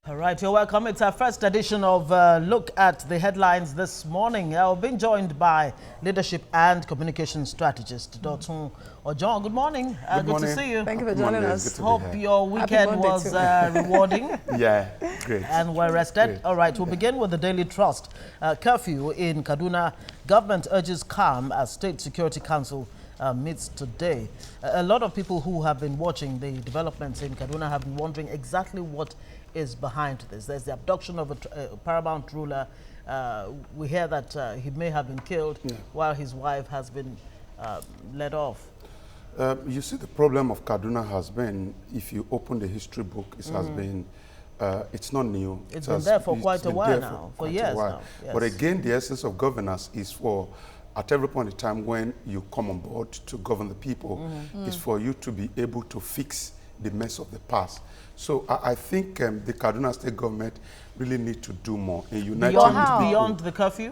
All right, you're welcome. It's our first edition of Look at the Headlines this morning. I've been joined by leadership and communication strategist, Dotun Ojon. Good morning. Good to see you. Thank you for joining us. Hope your weekend was rewarding. Yeah, great. And well rested. Great. All right, we'll begin with the Daily Trust. Curfew in Kaduna. Government urges calm as State Security Council meets today. A lot of people who have been watching the developments in Kaduna have been wondering exactly what is behind this. There's the abduction of a paramount ruler. We hear that he may have been killed while his wife has been let off. You see, the problem of Kaduna has been, if you open the history book, it has been, it's not new. It's been there for quite a while now, for years now. Yes. But again, the essence of governance is for, at every point in time when you come on board to govern the people, is for you to be able to fix the mess of the past. So I think the Kaduna State government really need to do more in uniting beyond the curfew.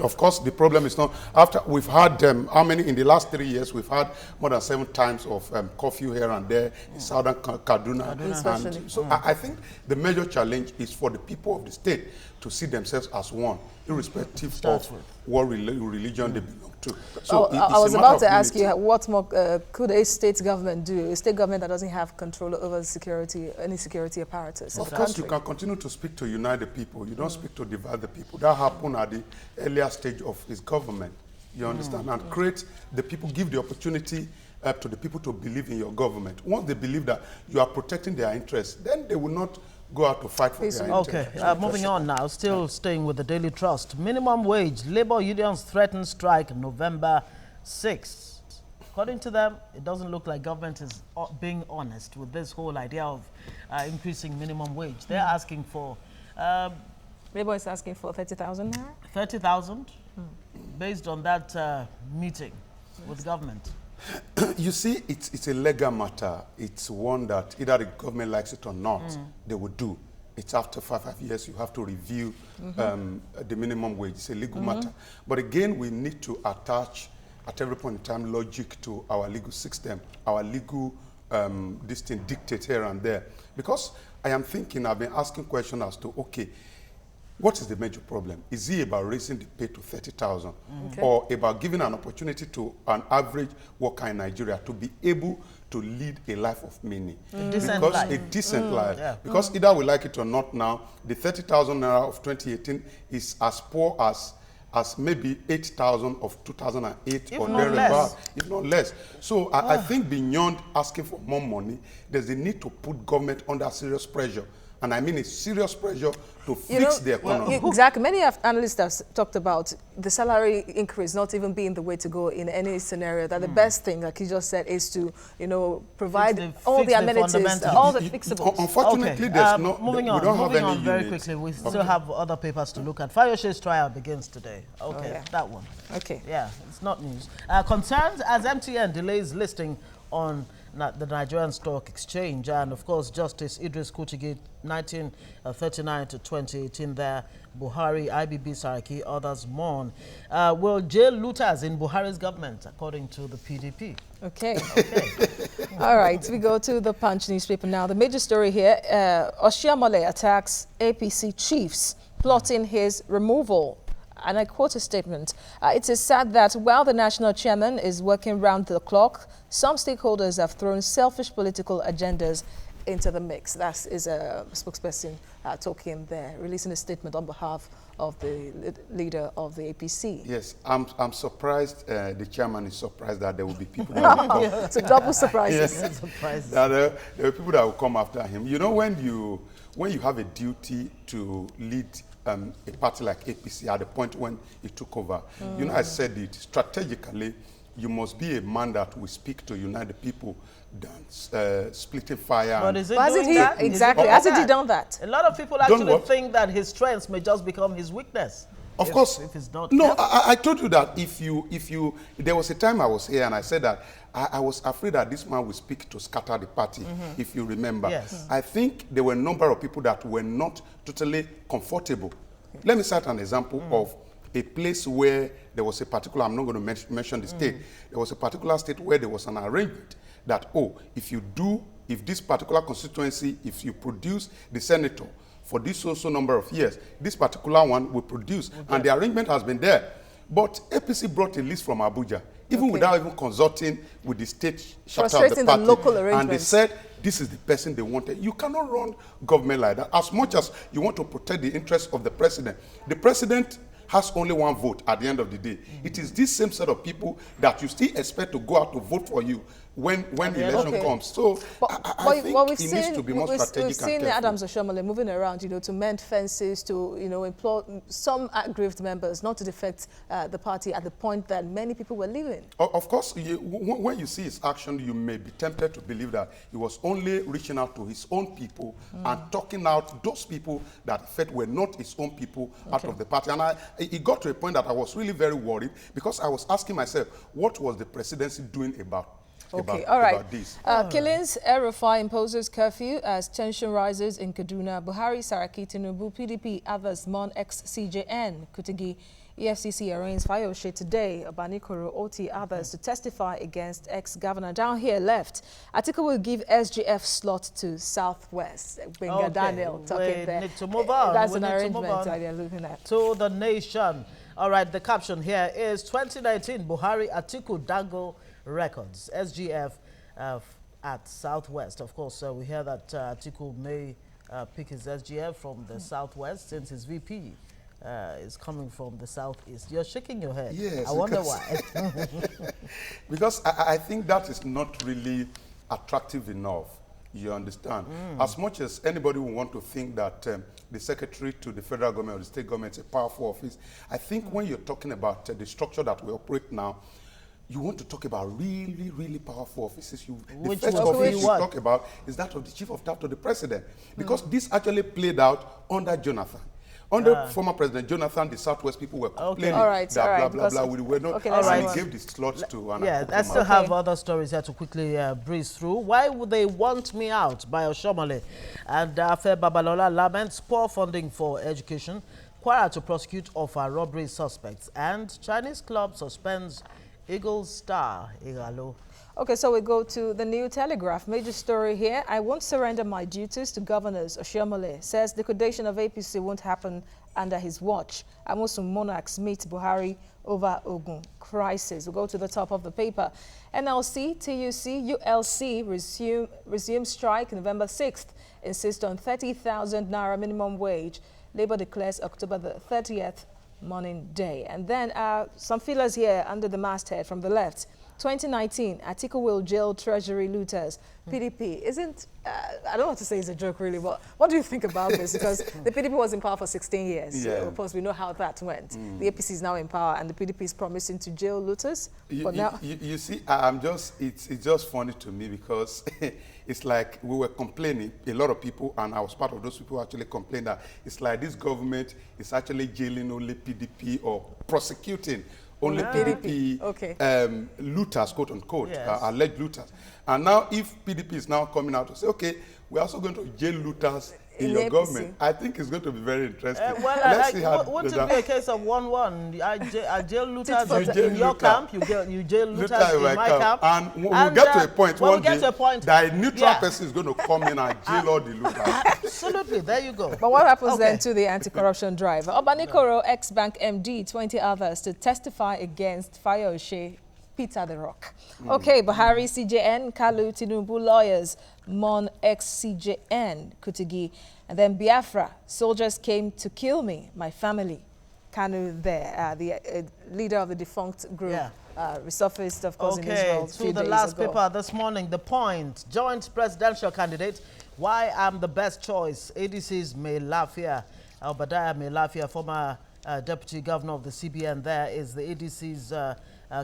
Of course, the problem is not after we've had how many in the last 3 years we've had more than 7 times of curfew here and there in southern Kaduna. And so I think the major challenge is for the people of the state to see themselves as one, irrespective of what religion they belong to. So I was about to ask you, what more could a state government do? A state government that doesn't have control over security, any security apparatus. Of course, you can continue to speak to unite the people. You don't speak to divide the people. That happened at the earlier stage of his government. You understand? And create the people, give the opportunity to the people to believe in your government. Once they believe that you are protecting their interests, then they will not go out to fight for their interests. Okay, moving on now, still staying with the Daily Trust. Minimum wage, labor unions threaten strike November 6th. According to them, it doesn't look like government is being honest with this whole idea of increasing minimum wage. They're asking for... Labour is asking for 30,000 now? 30,000, based on that meeting with government. You see, it's a legal matter. It's one that either the government likes it or not, they will do. It's after 5 years you have to review the minimum wage. It's a legal matter. But again, we need to attach at every point in time logic to our legal system, our legal distinct dictate here and there. Because I am thinking, I've been asking questions as to, okay, what is the major problem? Is it about raising the pay to 30,000 or about giving an opportunity to an average worker in Nigeria to be able to lead a life of meaning? A decent life. A decent life. Yeah. Because either we like it or not now, the 30,000 naira of 2018 is as poor as maybe 8,000 of 2008 or thereabouts, if not less. So I think beyond asking for more money, there's a need to put government under serious pressure. And I mean a serious pressure to fix the economy. Exactly. Many analysts have talked about the salary increase not even being the way to go in any scenario. That the best thing, like you just said, is to, provide all the amenities, all the fixables. Unfortunately, there's no. Moving on. Moving on very quickly. We still have other papers to look at. Fayoshe's trial begins today. Okay, that one. Okay. Yeah, it's not news. Concerns as MTN delays listing on the Nigerian Stock Exchange, and of course Justice Idris Kuchigi, 1939 to 2018 there, Buhari, IBB Saraki, others mourn. Will jail looters in Buhari's government, according to the PDP. Okay. All right, we go to the Punch newspaper now. The major story here, Oshiomhole attacks APC chiefs, plotting his removal. And I quote a statement. It is sad that while the national chairman is working round the clock, some stakeholders have thrown selfish political agendas into the mix. That is a spokesperson talking there, releasing a statement on behalf of the leader of the APC. Yes, I'm surprised. The chairman is surprised that there will be people that will come. It's a double surprise. Yes. There are people that will come after him. You know, when you have a duty to lead a party like APC at the point when he took over, I said it strategically. You must be a man that will speak to unite the people than splitting fire. But is it doing that? Exactly. Hasn't he done that? A lot of people actually think that his strengths may just become his weakness. Of course. If it's not. No, I told you that if you, there was a time I was here and I said that I was afraid that this man would speak to scatter the party, if you remember. Yes. I think there were a number of people that were not totally comfortable. Let me cite an example of a place where there was a particular, I'm not going to mention the state, there was a particular state where there was an arrangement that, oh, if this particular constituency, if you produce the senator for this also number of years, this particular one will produce. Okay. And the arrangement has been there. But APC brought a list from Abuja, even without even consulting with the state chapter of the party. The local arrangements. And they said, this is the person they wanted. You cannot run government like that. As much as you want to protect the interests of the president has only one vote at the end of the day. It is this same set of people that you still expect to go out to vote for you when the election comes. So I think it needs to be more strategic. We've seen Adams Oshiomhole moving around, to mend fences, to, implore some aggrieved members not to defect the party at the point that many people were leaving. Of course, when you see his action, you may be tempted to believe that he was only reaching out to his own people and talking out those people that he felt were not his own people out of the party. And it got to a point that I was really very worried because I was asking myself, what was the presidency doing about this? Killings, El-Rufai imposes curfew as tension rises in Kaduna. Buhari, Saraki, Tinubu, PDP, others, Mon, ex-CJN, Kutigi, EFCC arraigns Fayose today. Obanikoro, OT, others to testify against ex-governor. Down here left, Atiku will give SGF slot to Southwest. Benga Daniel talking there. Need to move on. That's an arrangement they're looking at. To the nation. All right, the caption here is 2019 Buhari Atiku Dango records. SGF at Southwest. Of course, we hear that Atiku may pick his SGF from the Southwest since his VP is coming from the Southeast. You're shaking your head. Yes. I wonder why. Because I think that is not really attractive enough. You understand? As much as anybody would want to think that the secretary to the federal government or the state government is a powerful office, I think when you're talking about the structure that we operate now, you want to talk about really, really powerful offices. The first office you talk about is that of the chief of staff to the president. Because this actually played out under Jonathan. Under former President Jonathan, the Southwest people were complaining that blah, blah, blah. We were not, and he gave the slots to an I still have other stories here to quickly breeze through. Why would they want me out by Oshiomhole? And Afe Babalola laments poor funding for education. Kwara to prosecute offer robbery suspects. And Chinese club suspends Eagles star Igalo. Okay, so we go to the New Telegraph. Major story here. I won't surrender my duties to governors. Oshiomhole says liquidation of APC won't happen under his watch. Amosun monarchs meet Buhari over Ogun crisis. We'll go to the top of the paper. NLC, TUC, ULC resume strike November 6th. Insist on 30,000 Naira minimum wage. Labour declares October the 30th morning day. And then some feelers here under the masthead from the left. 2019, Atiku will jail treasury looters. PDP isn't, I don't want to say it's a joke really, but what do you think about this? Because the PDP was in power for 16 years. Yeah. So of course, we know how that went. The APC is now in power and the PDP is promising to jail looters. You see, it's just funny to me because it's like we were complaining, a lot of people, and I was part of those people who actually complained that it's like this government is actually jailing only PDP or prosecuting only PDP looters, quote unquote, alleged looters. And now if PDP is now coming out to say, okay, we're also going to jail looters in your government, I think it's going to be very interesting. Let's see how wouldn't it be a case of 1-1? I jail looters in your camp, you jail looters in my camp. And we'll get to a point one day that a neutral person is going to come in and jail all the looters. Absolutely, there you go. But what happens then to the anti-corruption drive? Obanikoro, ex-bank MD, 20 others to testify against Fayose, Peter the Rock. Okay, Buhari, CJN, Kalu, Tinubu lawyers, Mon, ex-CJN, Kutigi, and then Biafra, soldiers came to kill me, my family. Kanu there, the leader of the defunct group, resurfaced, of course, in Israel a few days ago. To the last paper this morning, The Point, joint presidential candidate, why I'm the best choice. ADC's May Lafia, Obadiah May Lafia, former deputy governor of the CBN, there is the ADC's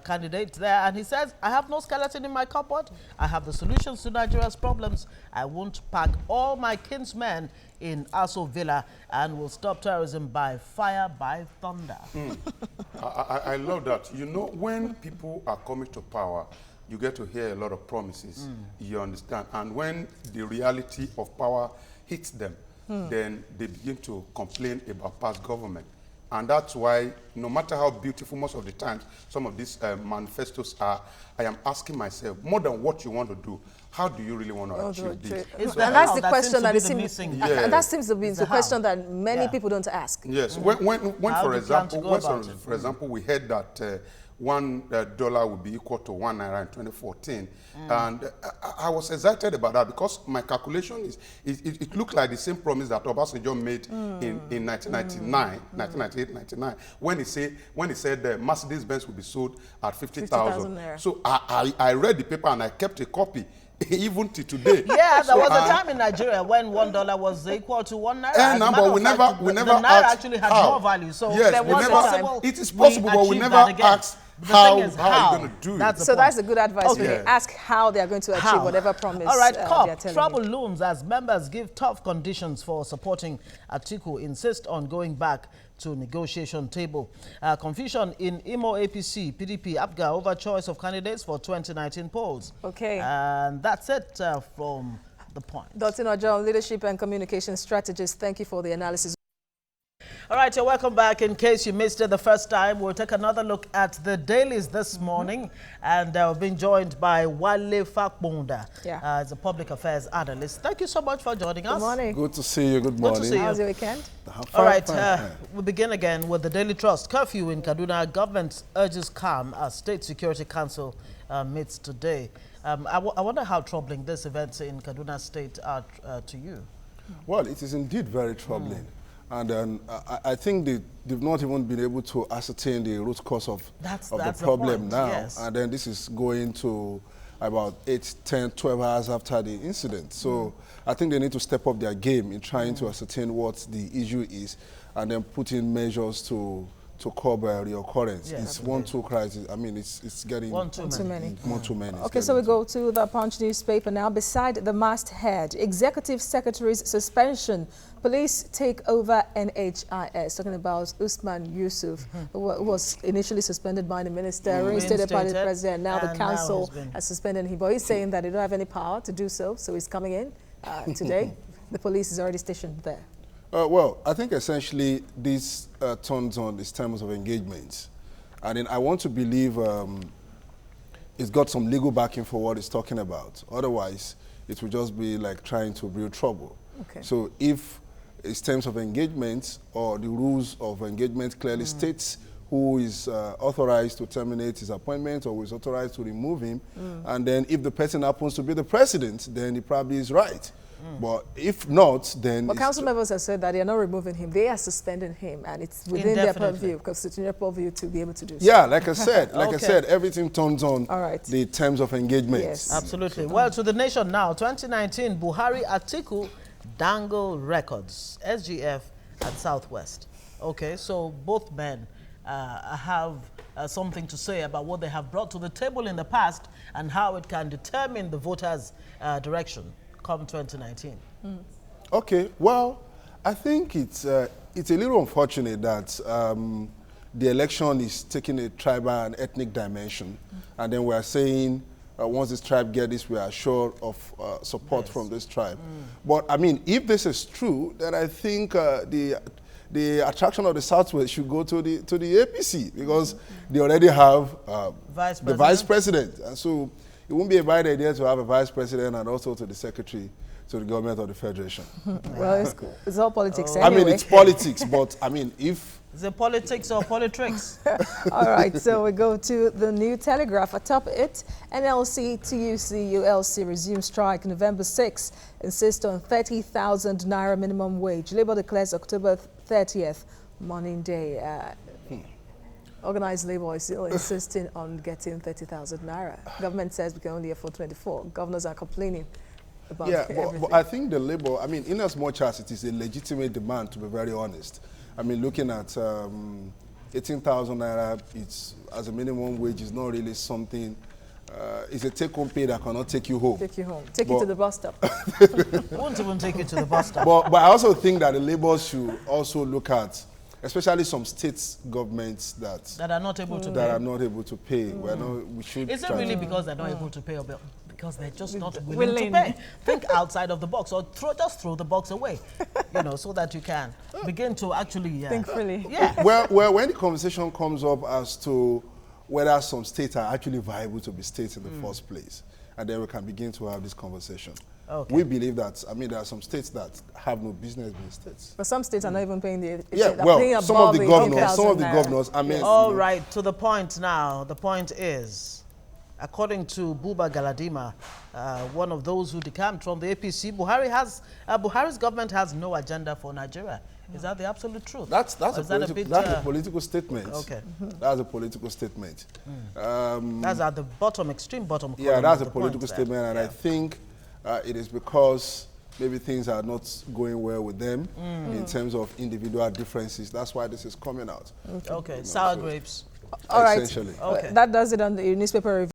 candidate there, and he says, I have no skeleton in my cupboard. I have the solutions to Nigeria's problems. I won't pack all my kinsmen in Aso Villa and will stop terrorism by fire, by thunder. I love that. You know, when people are coming to power, you get to hear a lot of promises. You understand? And when the reality of power hits them, then they begin to complain about past government. And that's why, no matter how beautiful most of the times some of these manifestos are, I am asking myself, more than what you want to do, how do you really want to achieve this? And that's the question that is missing. And that seems to be the question that many people don't ask. Yes. When for example, we heard that $1 would be equal to 1 naira in 2014, and I was excited about that because my calculation is it looked like the same promise that Obasanjo made in 1998, 99, when he said Mercedes-Benz would be sold at 50,000. So I read the paper and I kept a copy. Even to today. Yeah, there was a time in Nigeria when $1 was equal to 1 naira. But we never the naira actually had more value. So yes, there was possible. It is possible, but we never asked how are you going to do it. So that's a good advice. Really. Ask how they are going to achieve whatever promise. All right, COP, trouble looms as members give tough conditions for supporting Atiku, insist on going back to negotiation table. Confusion in Imo APC, PDP, APGA over choice of candidates for 2019 polls. Okay. And that's it from The Point. Dr. Ojo, leadership and communication strategist, thank you for the analysis. All right, you're welcome back. In case you missed it the first time, we'll take another look at the dailies this morning. And we've been joined by Wale Fakbonda as a public affairs analyst. Thank you so much for joining us. Good morning. Good to see you. Good morning. Good to see you. How's your weekend? All right, we'll begin again with the Daily Trust. Curfew in Kaduna, government urges calm as State Security Council meets today. I wonder how troubling these events in Kaduna State are to you. Well, it is indeed very troubling. And I think they've not even been able to ascertain the root cause of the problem now. Yes. And then this is going to about 8, 10, 12 hours after the incident. So I think they need to step up their game in trying to ascertain what the issue is and then put in measures to curb reoccurrence. Yeah, it's 1-2 crisis. I mean, it's getting one too many. One too many. Okay, so we go to the Punch newspaper now. Beside the masthead, Executive Secretary's suspension. Police take over NHIS. Talking about Usman Yusuf, who was initially suspended by the minister, reinstated by the president. Now the council has suspended him. But he's saying that they don't have any power to do so. So he's coming in today. The police is already stationed there. Well, I think essentially this turns on its terms of engagement. And then I want to believe it's got some legal backing for what it's talking about. Otherwise, it will just be like trying to brew trouble. Okay. So if its terms of engagement or the rules of engagement clearly states who is authorized to terminate his appointment or who is authorized to remove him, and then if the person happens to be the president, then he probably is right. But if not, then... But council members have said that they are not removing him. They are suspending him, and it's within their purview, constitutional purview, to be able to do so. Yeah, like I said, everything turns on the terms of engagement. Yes, absolutely. Well, to the nation now, 2019, Buhari Atiku dangle records, SGF and Southwest. Okay, so both men have something to say about what they have brought to the table in the past and how it can determine the voters' direction come 2019. Okay, well, I think it's a little unfortunate that the election is taking a tribal and ethnic dimension, and then we are saying once this tribe gets this, we are sure of support from this tribe. But I mean, if this is true, then I think the attraction of the Southwest should go to the APC because they already have the vice president, and so it wouldn't be a bad idea to have a vice president and also to the secretary to the government of the federation. Well, it's all politics anyway. I mean, it's politics, but I mean, if... Is it politics or politics? All right, so we go to the New Telegraph. Atop it, NLC, TUC, ULC resume strike November 6, insist on 30,000 naira minimum wage. Labour declares October 30th, Morning Day. Organized labor is still insisting on getting 30,000 naira. Government says we can only afford 24. Governors are complaining about everything. But I think the labor, I mean, in as much as it is a legitimate demand, to be very honest, I mean, looking at 18,000 naira, it's as a minimum wage is not really something. It's a take-home pay that cannot take you home. Take you home. Take you to the bus stop. Won't even take you to the bus stop. But I also think that the labor should also look at, especially some state governments that are not able to pay. That are not able to pay. We should. Is it really because they're not able to pay, or Because they're just not willing to pay. Think outside of the box, or just throw the box away, so that you can begin to actually think freely. Yeah. Well, when the conversation comes up as to whether some states are actually viable to be states in the first place, and then we can begin to have this conversation. Okay. We believe that, there are some states that have no business being states. But some states are not even paying the... some of the governors, All right, to the point now. The point is, according to Buba Galadima, one of those who decamped from the APC, Buhari's government has no agenda for Nigeria. Is that the absolute truth? That's a political statement. Okay. That's a political statement. That's at the bottom, extreme bottom. Yeah, that's a political statement, and I think it is because maybe things are not going well with them in terms of individual differences. That's why this is coming out. Okay, sour grapes. All right. Essentially. Okay. That does it on the newspaper review.